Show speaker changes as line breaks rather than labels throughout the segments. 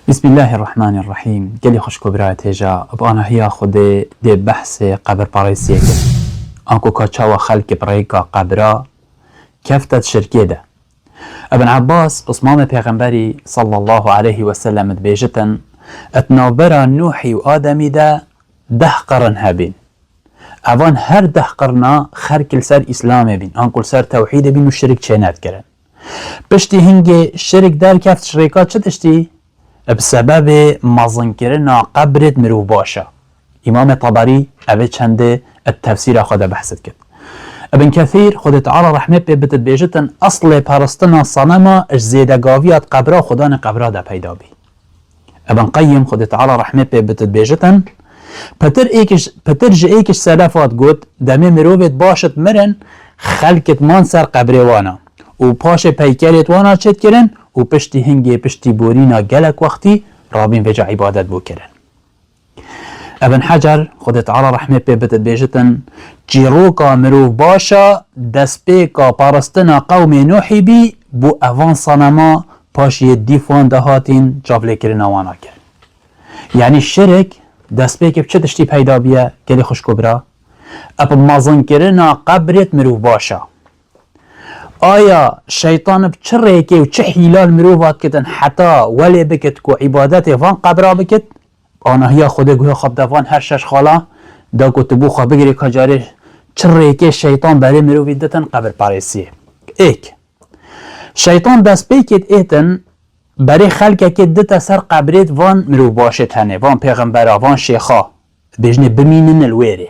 بسم الله الرحمن الرحیم. گلی خوش کبرایت هجا اب هیا خود ده بحث قبر پاریسیه که آنکو کچا و خلق برایکا قبرا کفتت شرکه ده. ابن عباس اسمام پیغمبری صلی الله علیه و سلم بیجتن اتنابرا نوحی و آدمی ده 10 قرن هبین. اوان هر 10 قرنا خرکل سر اسلام بین، آنکل سر توحید بین و شرک چینت کرن. پشتی هنگ شرک در کفت شرکات چه دشتی؟ بسبب مظن کرنا قبرت مروف باشا. امام طبری اوه چنده التفسیر خود بحثت کرد. ابن كثير خود تعالى رحمه بيبتت بيجتن اصل پرستنا صنما اش زيدگاويات قبرا خدان قبرا دا پیدا بي. ابن قيم خود تعالى رحمه بيبتت بيجتن پتر جئيكش سلفات قد دمي مروفت باشت مرن خلقت منصر قبرووانا و پاش پیکرت وانا چت کرن و پشتی هنگی پشتی بورینا گلک وقتی رابین وجا عبادت بو کرن. ابن حجر خود تعالی رحمه بيبتت بيجتن جیروکا مروف باشا دست پیکا پارستنا قوم نوحی بی بو اوان صنما پاشی دیفوان دهاتین جابله کرن وانا کرن. یعنی شرک دست پیک بچه تشتی پیدا بیه گلی خوش کبرا اب مازن کرنا قبرت مروف باشا. آیا شیطان بچه ریکه و چه حیلال مروفات کتن حتی ولی بکت که عبادت وان قبرا بکت آنها هیا خوده گوه خواب دوان هر شش خالا دا کتبو خواه بگیری کجاره چه ریکه شیطان برای مروفی دتن قبر پاریسیه. ایک شیطان دست بیکت ایتن برای خلقه که دتا سر قبرت وان مروف باشت هنه وان پیغمبرا وان شیخا بجنه بمینن الویره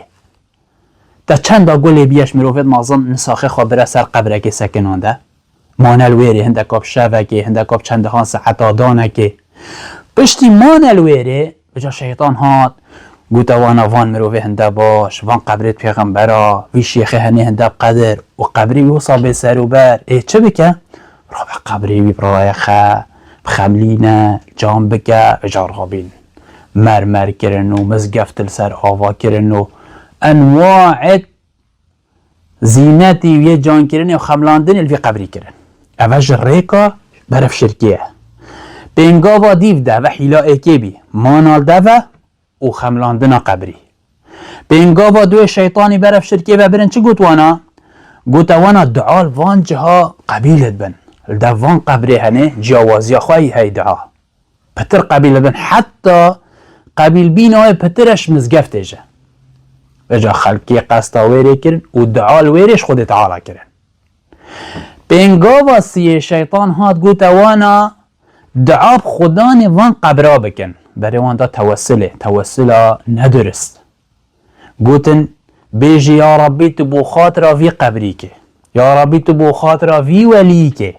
تا چند گلی بیش مروفت مازن نساخه خبره سر قبره که سکنانده مانل ویری هنده کاب شوه که هنده کاب چنده هان سحتا دانه که پشتی مانل ویری بجا شیطان هات گوتا وانا وان مروفه هنده باش وان قبرت پیغمبرا وی شیخه هنه هنده بقدر و قبری وصا به سر و بر چه بکه؟ رابع قبری وی برای خواه بخملینه جام بکه بجا رابین مرمر کرن و مزگفتل سر آوا کرن و انواع زینتی و یه جان کرن و خملاندن الفی قبری کرن. اوش ریکا برف شرکیه بینگاوا دیو ده و حیلا ایکی بی مانال ده و خملاندن قبری. بینگاوا دوی شیطانی برف شرکیه و برن چه گوتوانا؟ گوتوانا دعال وان جها قبیلت بن ده وان قبری هنه جاوازی خواهی های دعا پتر قبیلت بن حتی قبیل بین های پترش مزگفته جه وجا خلقی قصدا ویره کرن و دعال ویرش خود تعالی کرن. بینگا واسی شیطان هات گوتا وانا دعاب خدان وان قبرا بکن برای وان دا توسلا ندرست گوتن بیجی یا ربی تو بو خاطرا وی قبری که یا ربی تو بو خاطرا وی ولی که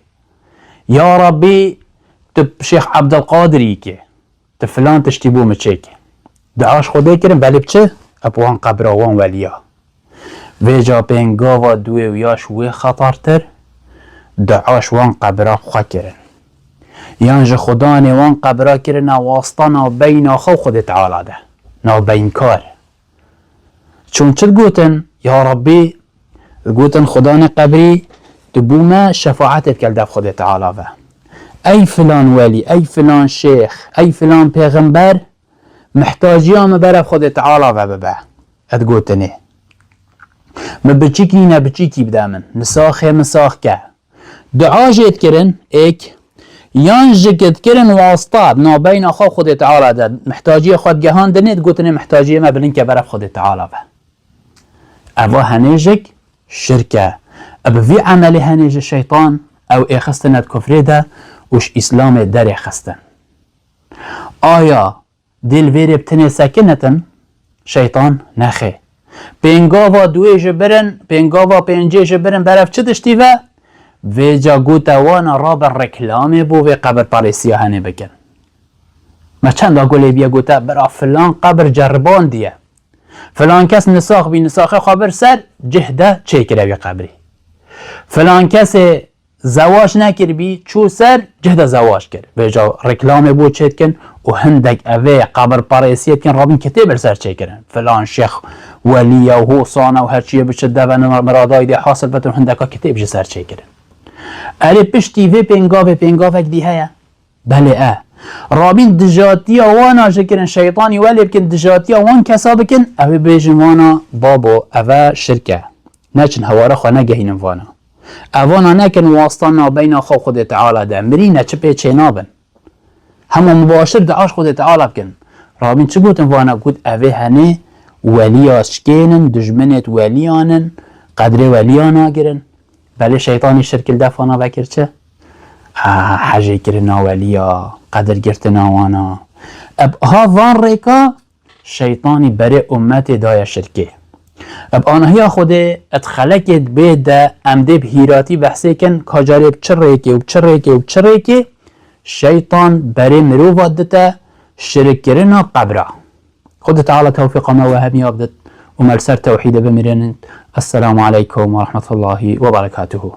یا ربی تو شیخ عبدالقادری که تو فلان تشتیبو مچه که دعاش خوده کرن بلی بچه ابوان قبر وان ولیا ویجا بینگا و دوی ویاش وی خطرتر دعاش وان قبرا خواه کرن یانج خدا وان قبرا کرن واسطا ناو بین آخو خود تعالی ده ناو بین کار چون چه گوتن یا ربی گوتن خدا قبری دبوما شفاعتت کل دف خود تعالی و ای فلان ولی ای فلان شیخ ای فلان پیغمبر محتاجیام برای خود تعالی و ببه ادگوتنه مبچیکی نبچیکی بدامن مساخ که دعا جید کرن ایک یان جکت کرن واسطات نا بین آخا خود تعالی ده محتاجی خود گهان ده نید گوتنه محتاجی ما بلین که برای خود تعالی و اوه هنیجک شرکه ابوی عملی هنیج شیطان او ای خستند کفری ده وش اسلام در خستن آیا دل ویری بتنه سکنتن شیطان نخه پینگاوا دوی جبرن پینگاوا پینجی جبرن برف چه دشتی و ویجا گوتا وانا راب رکلام بو وی قبر پاریسیا هنه بکن ما چند گولی بیا گوتا برا فلان قبر جربان دیه فلان کس نساخ بی نساخه خبر سر جهده چه کرده بی قبری فلان کس زواج نکر بی چو سر جهده زواج کرد ویجا رکلام بو چید کن و هندک اوه قبر پاریسیت کن رابین کتیب سر چه کرن فلان شیخ ولی و حوصانه و هرچیه بچده و مرادای ده حاصل بتون هندکا کتیب سر چه کرن الی پشتی وی پینگا اک دی هیا بله رابين دجاتيا وانا جكرن شيطاني ولي بكن دجاتيا وان كسا بكن اوه بيجن وانا بابو اوه شركة ناچن هوارا خوا نگهين وانا اوانا نكن واسطانا بين خو خود تعالى ده مرينا چه پیچه نابن هما مباشر دعاش خود تعالى بكن رابين چه گوتن وانا گوت اوه هنه ولياش كينن دجمنت وليانن قدر وليانا گرن بله شيطاني شرك الدفانا بكر چه حاجه کرنا ولیا قدر گرتنا وانا اب ها وان ریکا شیطانی بره امت دای شرکه اب آنها هیا خوده اتخلقت بیده امده بهیراتی بحثه کن کجاره بچر ریکه و بچر ریکه و بچر ریکه شیطان بره مروفات دته شرک کرنا قبره خود تعالى توفيق ما وهبني وابدت وملسر توحيد بمرنت. السلام عليكم ورحمة الله وبركاته.